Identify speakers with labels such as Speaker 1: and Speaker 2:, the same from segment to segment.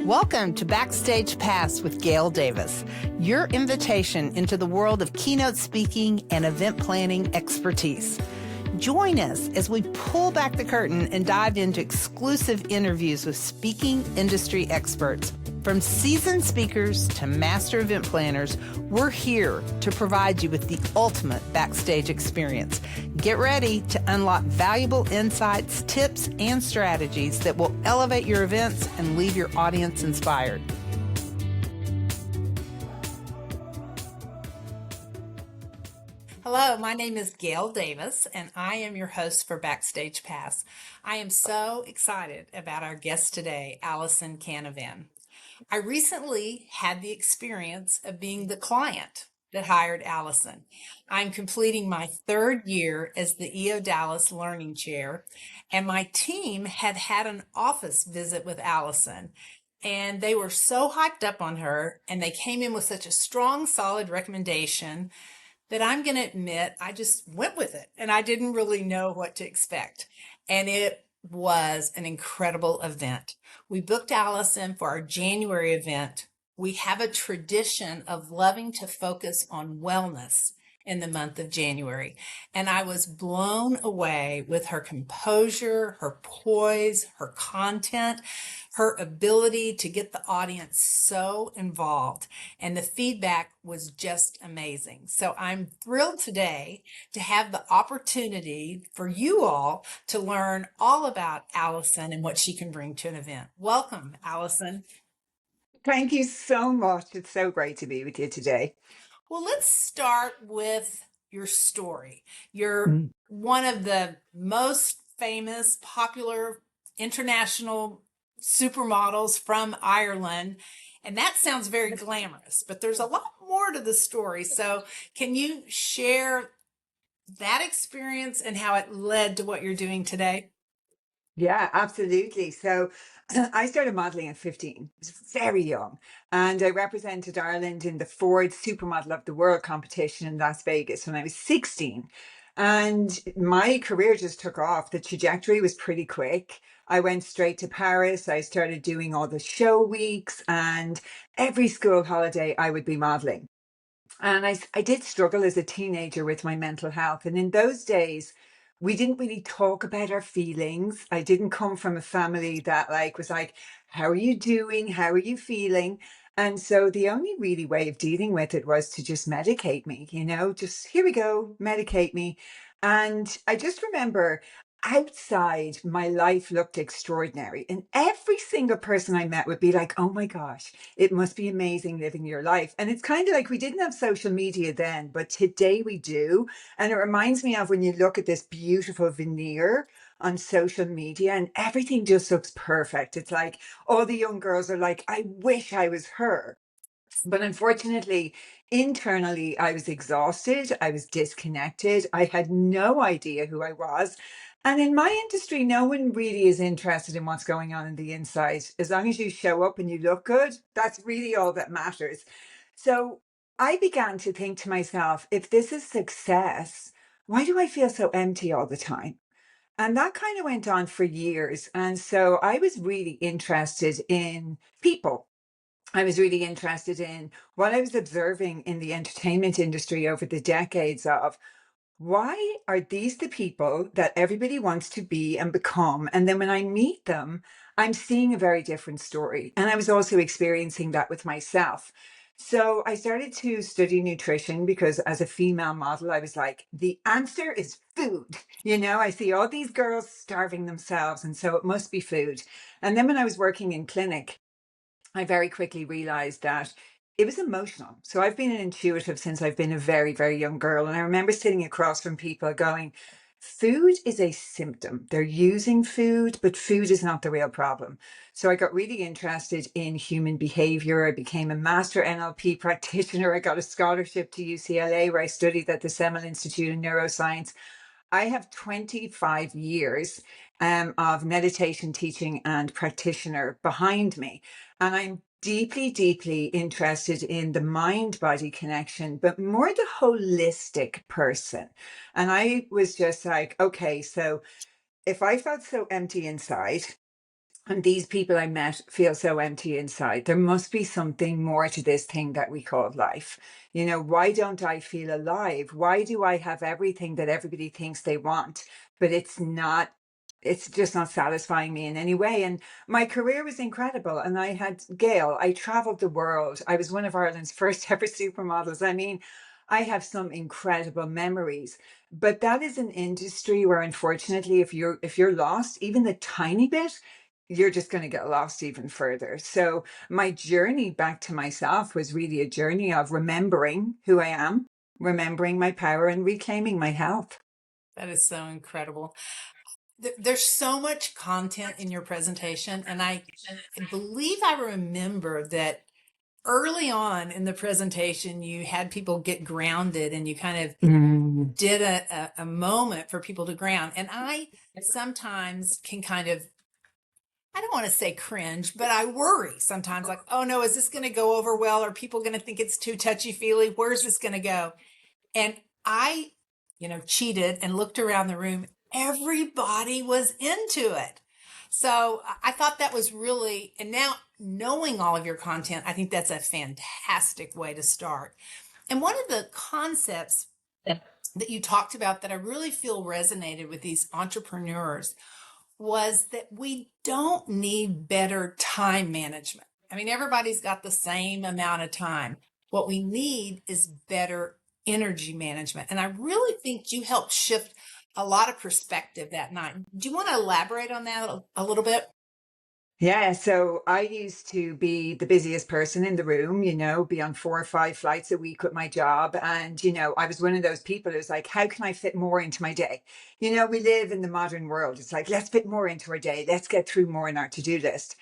Speaker 1: Welcome to Backstage Pass with Gail Davis, your invitation into the world of keynote speaking and event planning expertise. Join us as we pull back the curtain and dive into exclusive interviews with speaking industry experts. From seasoned speakers to master event planners, we're here to provide you with the ultimate backstage experience. Get ready to unlock valuable insights, tips, and strategies that will elevate your events and leave your audience inspired. Hello, my name is Gail Davis, and I am your host for Backstage Pass. I am so excited about our guest today, Alison Canavan. I recently had the experience of being the client that hired Alison. I'm completing my third year as the EO Dallas Learning Chair, and my team had an office visit with Alison. And they were so hyped up on her, and they came in with such a strong, solid recommendation that I'm going to admit I just went with it, and I didn't really know what to expect. And it was an incredible event. We booked Alison for our January event. We have a tradition of loving to focus on wellness in the month of January. And I was blown away with her composure, her poise, her content, her ability to get the audience so involved. And the feedback was just amazing. So I'm thrilled today to have the opportunity for you all to learn all about Alison and what she can bring to an event. Welcome, Alison.
Speaker 2: Thank you so much. It's so great to be with you today.
Speaker 1: Well, let's start with your story. You're one of the most famous, popular international supermodels from Ireland. And that sounds very glamorous, but there's a lot more to the story. So can you share that experience and how it led to what you're doing today?
Speaker 2: Yeah, absolutely. So I started modeling at 15. I was very young. And I represented Ireland in the Ford Supermodel of the World competition in Las Vegas when I was 16. And my career just took off. The trajectory was pretty quick. I went straight to Paris. I started doing all the show weeks, and every school holiday I would be modeling. And I did struggle as a teenager with my mental health. And in those days, we didn't really talk about our feelings. I didn't come from a family that was like, how are you doing? How are you feeling? And so the only really way of dealing with it was to just medicate me, just here we go, medicate me. And I just remember outside, my life looked extraordinary. And every single person I met would be like, oh my gosh, it must be amazing living your life. And it's kind of like we didn't have social media then, but today we do. And it reminds me of when you look at this beautiful veneer on social media and everything just looks perfect. It's like all the young girls are like, I wish I was her. But unfortunately, internally, I was exhausted. I was disconnected. I had no idea who I was. And in my industry, no one really is interested in what's going on in the inside. As long as you show up and you look good, that's really all that matters. So I began to think to myself, if this is success, why do I feel so empty all the time? And that kind of went on for years. And so I was really interested in people. I was really interested in what I was observing in the entertainment industry over the decades of why are these the people that everybody wants to be and become? And then when I meet them, I'm seeing a very different story. And I was also experiencing that with myself. So I started to study nutrition because as a female model, I was like, the answer is food. I see all these girls starving themselves, and so it must be food. And then when I was working in clinic, I very quickly realized that it was emotional. So I've been an intuitive since I've been a very, very young girl. And I remember sitting across from people going, food is a symptom. They're using food, but food is not the real problem. So I got really interested in human behavior. I became a master NLP practitioner. I got a scholarship to UCLA where I studied at the Semel Institute of Neuroscience. I have 25 years of meditation teaching and practitioner behind me. And I'm deeply, deeply interested in the mind body connection, but more the holistic person. And I was just like, okay, so if I felt so empty inside, And these people I met feel so empty inside. There must be something more to this thing that we call life. Why don't I feel alive? Why do I have everything that everybody thinks they want, but it's just not satisfying me in any way. And my career was incredible. And I had Gail, I traveled the world. I was one of Ireland's first ever supermodels. I mean, I have some incredible memories, but that is an industry where unfortunately if you're lost even the tiny bit, you're just going to get lost even further. So my journey back to myself was really a journey of remembering who I am, remembering my power, and reclaiming my health.
Speaker 1: That is so incredible. There's so much content in your presentation, and I believe I remember that early on in the presentation, you had people get grounded and you kind of
Speaker 2: Mm.
Speaker 1: did a moment for people to ground. And I sometimes can kind of, I don't want to say cringe, but I worry sometimes like, oh no, is this going to go over well? Are people going to think it's too touchy feely? Where's this going to go? And I, cheated and looked around the room. Everybody was into it. So I thought that was really, and now knowing all of your content, I think that's a fantastic way to start. And one of the concepts that you talked about that I really feel resonated with these entrepreneurs was that we don't need better time management. I mean, everybody's got the same amount of time. What we need is better energy management. And I really think you helped shift a lot of perspective that night. Do you want to elaborate on that a little bit?
Speaker 2: Yeah, so I used to be the busiest person in the room, be on 4 or 5 flights a week with my job. And, I was one of those people who's like, how can I fit more into my day? We live in the modern world. It's like, let's fit more into our day. Let's get through more in our to-do list.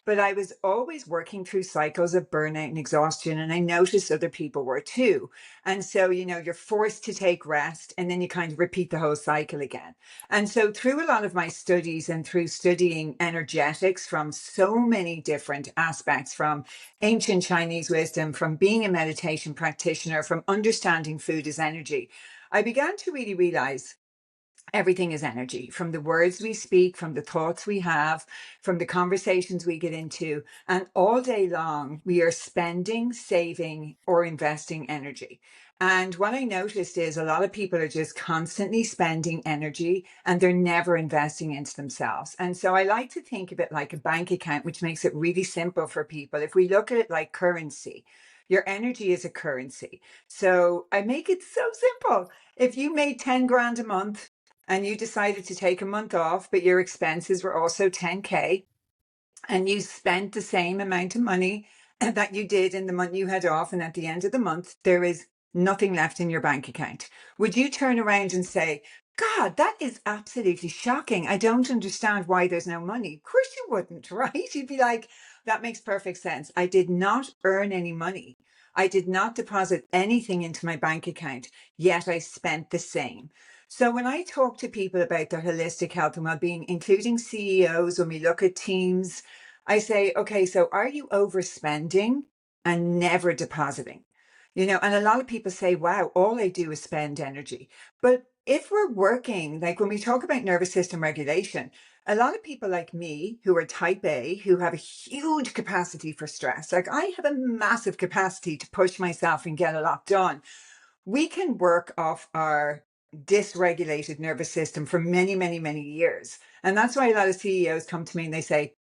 Speaker 2: But I was always working through cycles of burnout and exhaustion, and I noticed other people were too. And so, you're forced to take rest and then you kind of repeat the whole cycle again. And so, through a lot of my studies and through studying energetics from so many different aspects, from ancient Chinese wisdom, from being a meditation practitioner, from understanding food as energy, I began to really realize everything is energy, from the words we speak, from the thoughts we have, from the conversations we get into. And all day long, we are spending, saving, or investing energy. And what I noticed is a lot of people are just constantly spending energy and they're never investing into themselves. And so I like to think of it like a bank account, which makes it really simple for people. If we look at it like currency, your energy is a currency. So I make it so simple. If you made 10 grand a month, and you decided to take a month off, but your expenses were also 10K, and you spent the same amount of money that you did in the month you had off, and at the end of the month, there is nothing left in your bank account. Would you turn around and say, God, that is absolutely shocking. I don't understand why there's no money. Of course you wouldn't, right? You'd be like, that makes perfect sense. I did not earn any money. I did not deposit anything into my bank account, yet I spent the same. So when I talk to people about their holistic health and well-being, including CEOs, when we look at teams, I say, okay, so are you overspending and never depositing? And a lot of people say, wow, all I do is spend energy. But if we're working, like when we talk about nervous system regulation, a lot of people like me who are type A, who have a huge capacity for stress, like I have a massive capacity to push myself and get a lot done. We can work off our dysregulated nervous system for many, many, many years. And that's why a lot of CEOs come to me and they say,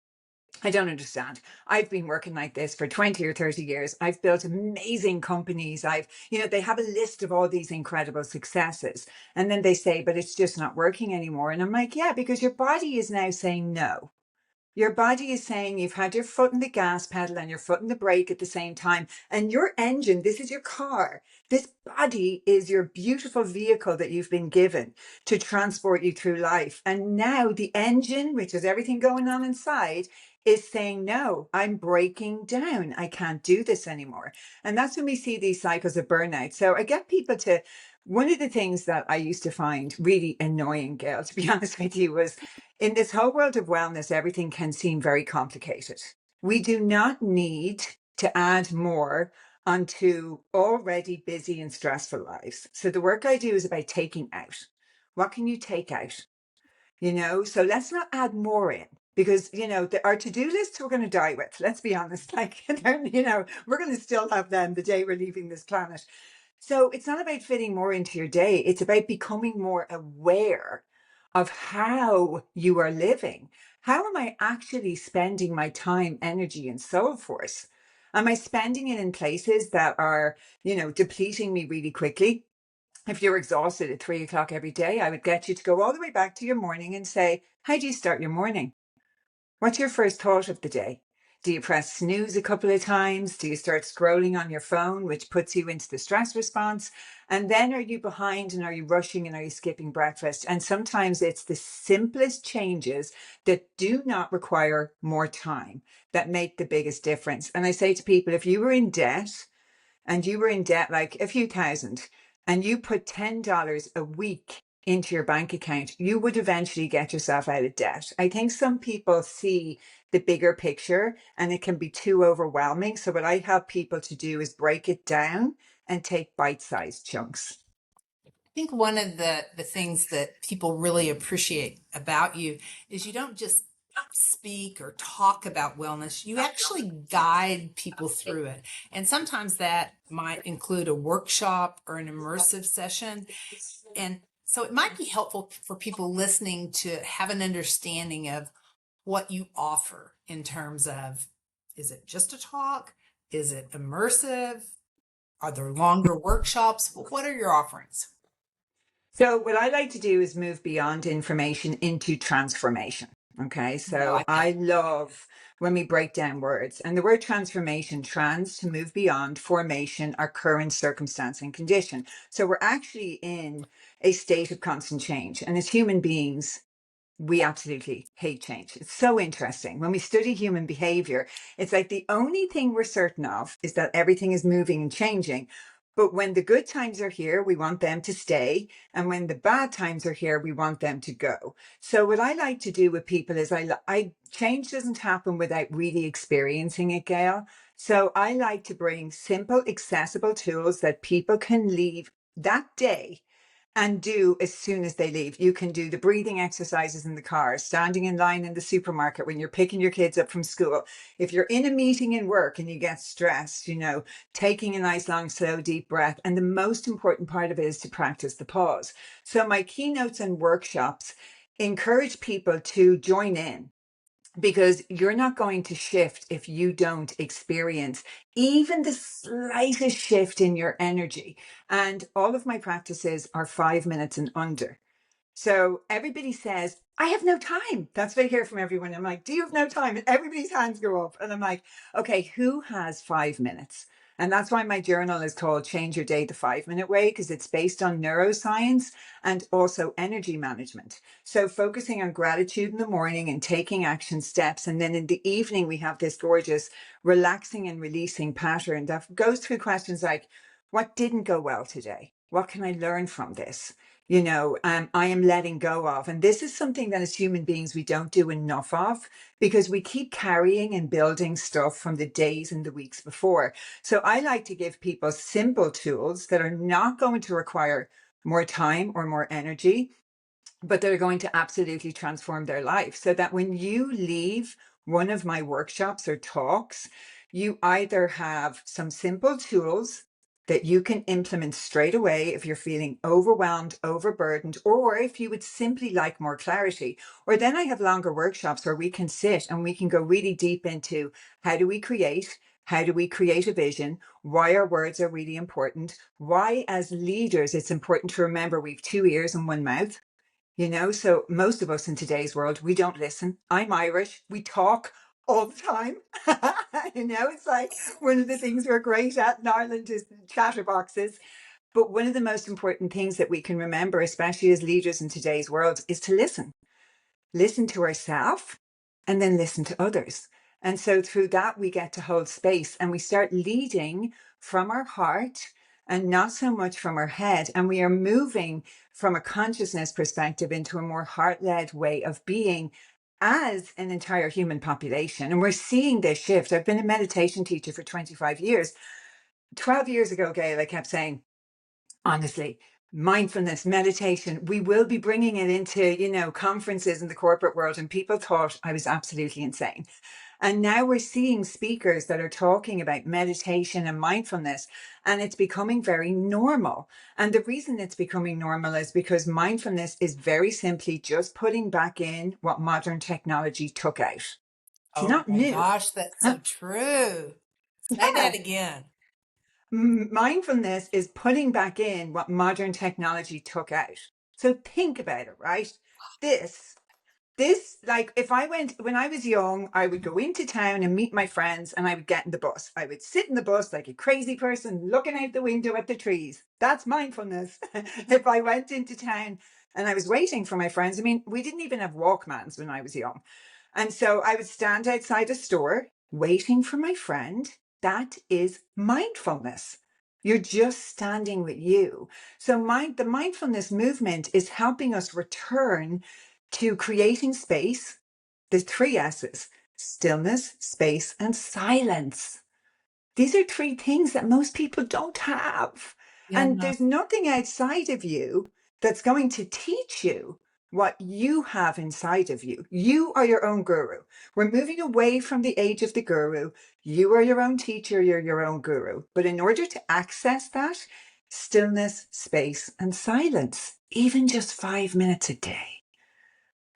Speaker 2: I don't understand. I've been working like this for 20 or 30 years. I've built amazing companies. They have a list of all these incredible successes. And then they say, but it's just not working anymore. And I'm like, yeah, because your body is now saying no. Your body is saying you've had your foot in the gas pedal and your foot in the brake at the same time. And your engine, this is your car. This body is your beautiful vehicle that you've been given to transport you through life. And now the engine, which is everything going on inside, is saying, no, I'm breaking down. I can't do this anymore. And that's when we see these cycles of burnout. So I get people to, one of the things that I used to find really annoying, Gail, to be honest with you, was in this whole world of wellness, everything can seem very complicated. We do not need to add more onto already busy and stressful lives. So the work I do is about taking out. What can you take out? So let's not add more in. because our to-do lists we're going to die with, let's be honest. Like, we're going to still have them the day we're leaving this planet. So it's not about fitting more into your day, it's about becoming more aware of how you are living. How am I actually spending my time, energy, and soul force? Am I spending it in places that are depleting me really quickly? If you're exhausted at 3 o'clock every day, I would get you to go all the way back to your morning and say, how do you start your morning? What's your first thought of the day? Do you press snooze a couple of times? Do you start scrolling on your phone, which puts you into the stress response? And then are you behind and are you rushing and are you skipping breakfast? And sometimes it's the simplest changes that do not require more time that make the biggest difference. And I say to people, if you were in debt, and you were in debt like a few thousand, and you put $10 a week into your bank account, you would eventually get yourself out of debt. I think some people see the bigger picture and it can be too overwhelming. So what I help people to do is break it down and take bite-sized chunks.
Speaker 1: I think one of the things that people really appreciate about you is you don't just speak or talk about wellness, you actually guide people through it. And sometimes that might include a workshop or an immersive session. And so it might be helpful for people listening to have an understanding of what you offer in terms of, is it just a talk? Is it immersive? Are there longer workshops? What are your offerings?
Speaker 2: So what I like to do is move beyond information into transformation. Okay.
Speaker 1: I
Speaker 2: So
Speaker 1: like that.
Speaker 2: I love when we break down words, and the word transformation, trans, to move beyond, formation, our current circumstance and condition. So we're actually in a state of constant change. And as human beings, we absolutely hate change. It's so interesting. When we study human behavior, it's like the only thing we're certain of is that everything is moving and changing. But when the good times are here, we want them to stay. And when the bad times are here, we want them to go. So what I like to do with people is I change doesn't happen without really experiencing it, Gail. So I like to bring simple, accessible tools that people can leave that day and do as soon as they leave. You can do the breathing exercises in the car, standing in line in the supermarket when you're picking your kids up from school. If you're in a meeting in work and you get stressed, taking a nice, long, slow, deep breath. And the most important part of it is to practice the pause. So my keynotes and workshops encourage people to join in, because you're not going to shift if you don't experience even the slightest shift in your energy. And all of my practices are 5 minutes and under. So everybody says, I have no time. That's what I hear from everyone. I'm like, do you have no time? And everybody's hands go up. And I'm like, okay, who has 5 minutes? And that's why my journal is called Change Your Day the 5 Minute Way, because it's based on neuroscience and also energy management. So focusing on gratitude in the morning and taking action steps. And then in the evening, we have this gorgeous relaxing and releasing pattern that goes through questions like, what didn't go well today? What can I learn from this? I am letting go of. And this is something that as human beings, we don't do enough of, because we keep carrying and building stuff from the days and the weeks before. So I like to give people simple tools that are not going to require more time or more energy, but they're going to absolutely transform their life, so that when you leave one of my workshops or talks, you either have some simple tools that you can implement straight away if you're feeling overwhelmed, overburdened, or if you would simply like more clarity. Or then I have longer workshops where we can sit and we can go really deep into how do we create? How do we create a vision? Why our words are really important? Why, as leaders, it's important to remember we've 2 ears and one mouth. So most of us in today's world, we don't listen. I'm Irish. We talk all the time. It's like one of the things we're great at in Ireland is chatterboxes. But one of the most important things that we can remember, especially as leaders in today's world, is to listen to ourselves and then listen to others. And so through that, we get to hold space and we start leading from our heart and not so much from our head. And we are moving from a consciousness perspective into a more heart-led way of being as an entire human population. And we're seeing this shift. I've been a meditation teacher for 25 years. 12 years ago, Gail, I kept saying, honestly, Mindfulness, meditation. We will be bringing it into, conferences in the corporate world, and people thought I was absolutely insane. And now we're seeing speakers that are talking about meditation and mindfulness, and it's becoming very normal. And the reason it's becoming normal is because mindfulness is very simply just putting back in what modern technology took out. It's
Speaker 1: Oh
Speaker 2: not
Speaker 1: my
Speaker 2: new.
Speaker 1: gosh, that's so true. Say that
Speaker 2: Yeah.
Speaker 1: again.
Speaker 2: Mindfulness is putting back in what modern technology took out. So think about it, right? This like if I went when I was young, I would go into town and meet my friends, and I would get in the bus. I would sit in the bus like a crazy person looking out the window at the trees. That's mindfulness. If I went into town and I was waiting for my friends, I mean, we didn't even have Walkmans when I was young. And so I would stand outside a store waiting for my friend. That is mindfulness. You're just standing with you. So the mindfulness movement is helping us return to creating space. The three S's: stillness, space, and silence. These are three things that most people don't have.
Speaker 1: Yeah,
Speaker 2: And
Speaker 1: no.
Speaker 2: there's nothing outside of you that's going to teach you what you have inside of you. You are your own guru. We're moving away from the age of the guru. You are your own teacher, you're your own guru. But in order to access that, stillness, space, and silence, even just 5 minutes a day.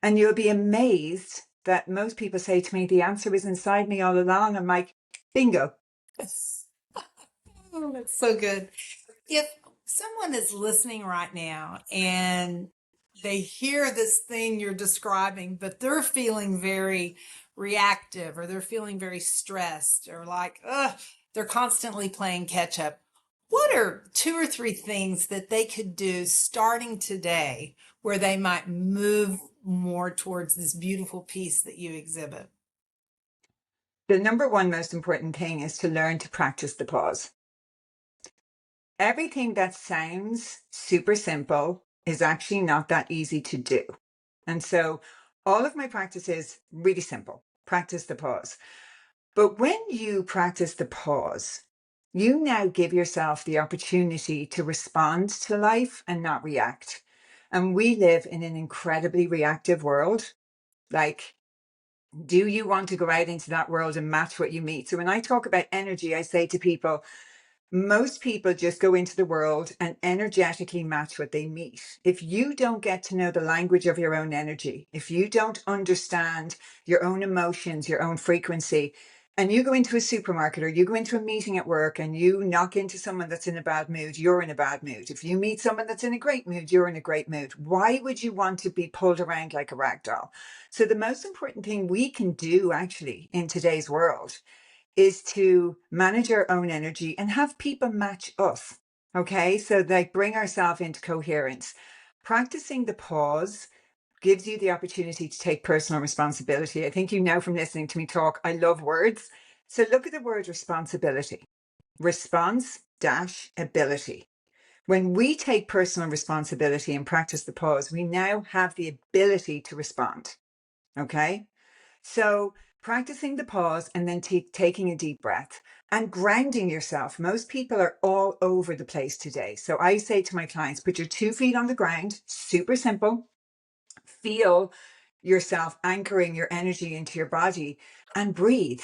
Speaker 2: And you'll be amazed that most people say to me, the answer was inside me all along. I'm like, bingo.
Speaker 1: Oh, that's so good. If someone is listening right now and they hear this thing you're describing, but they're feeling very reactive or they're feeling very stressed or like, they're constantly playing catch up. What are two or three things that they could do starting today where they might move more towards this beautiful peace that you exhibit?
Speaker 2: The number one most important thing is to learn to practice the pause. Everything that sounds super simple is actually not that easy to do. And so all of my practice is really simple. Practice the pause. But when you practice the pause, you now give yourself the opportunity to respond to life and not react. And we live in an incredibly reactive world. Like, do you want to go out into that world and match what you meet? So when I talk about energy, I say to people, most people just go into the world and energetically match what they meet. If you don't get to know the language of your own energy, if you don't understand your own emotions, your own frequency, and you go into a supermarket or you go into a meeting at work and you knock into someone that's in a bad mood, you're in a bad mood. If you meet someone that's in a great mood, you're in a great mood. Why would you want to be pulled around like a rag doll? So the most important thing we can do actually in today's world is to manage our own energy and have people match us. Okay. So like bring ourselves into coherence. Practicing the pause gives you the opportunity to take personal responsibility. I think you know from listening to me talk, I love words. So look at the word responsibility. Response dash ability. When we take personal responsibility and practice the pause, we now have the ability to respond. Okay. So practicing the pause and then taking a deep breath and grounding yourself. Most people are all over the place today. So I say to my clients, put your 2 feet on the ground, super simple. Feel yourself anchoring your energy into your body and breathe.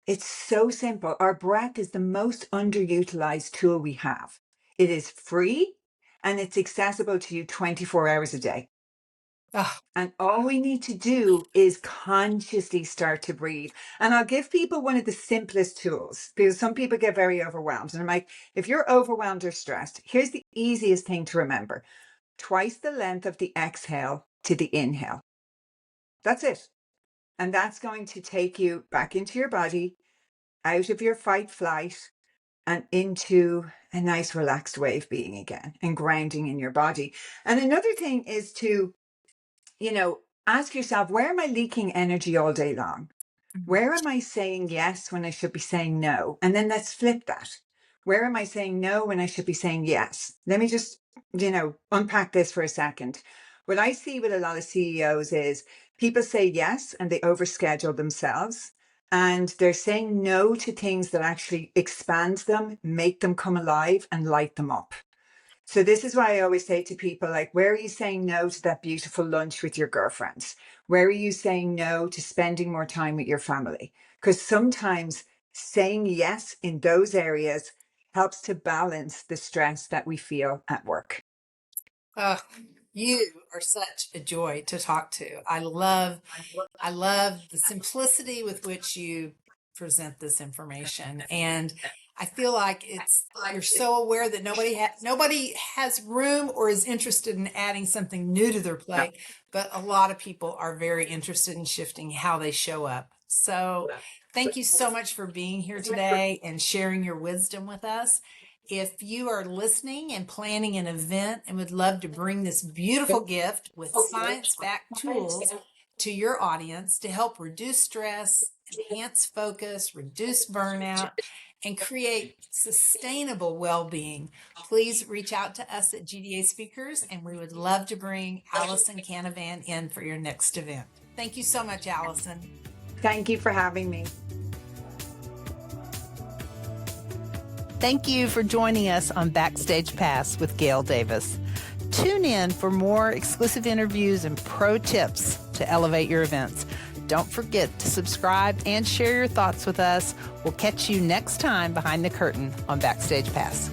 Speaker 2: It's so simple. Our breath is the most underutilized tool we have. It is free and it's accessible to you 24 hours a day.
Speaker 1: Ah,
Speaker 2: And all we need to do is consciously start to breathe. And I'll give people one of the simplest tools because some people get very overwhelmed. And I'm like, if you're overwhelmed or stressed, here's the easiest thing to remember: twice the length of the exhale to the inhale. That's it. And that's going to take you back into your body, out of your fight flight, and into a nice relaxed way of being again and grounding in your body. And another thing is to ask yourself, where am I leaking energy all day long? Where am I saying yes when I should be saying no? And then let's flip that. Where am I saying no when I should be saying yes? Let me just, unpack this for a second. What I see with a lot of CEOs is people say yes and they overschedule themselves. And they're saying no to things that actually expand them, make them come alive, and light them up. So this is why I always say to people, like, where are you saying no to that beautiful lunch with your girlfriends? Where are you saying no to spending more time with your family? Because sometimes saying yes in those areas helps to balance the stress that we feel at work.
Speaker 1: Oh, you are such a joy to talk to. I love the simplicity with which you present this information, and I feel like it's you're so aware that nobody has room or is interested in adding something new to their plate, but a lot of people are very interested in shifting how they show up. So, thank you so much for being here today and sharing your wisdom with us. If you are listening and planning an event and would love to bring this beautiful gift with science backed tools to your audience to help reduce stress, enhance focus, reduce burnout, and create sustainable well being, please reach out to us at GDA Speakers, and we would love to bring Alison Canavan in for your next event. Thank you so much, Alison.
Speaker 2: Thank you for having me.
Speaker 1: Thank you for joining us on Backstage Pass with Gail Davis. Tune in for more exclusive interviews and pro tips to elevate your events. Don't forget to subscribe and share your thoughts with us. We'll catch you next time behind the curtain on Backstage Pass.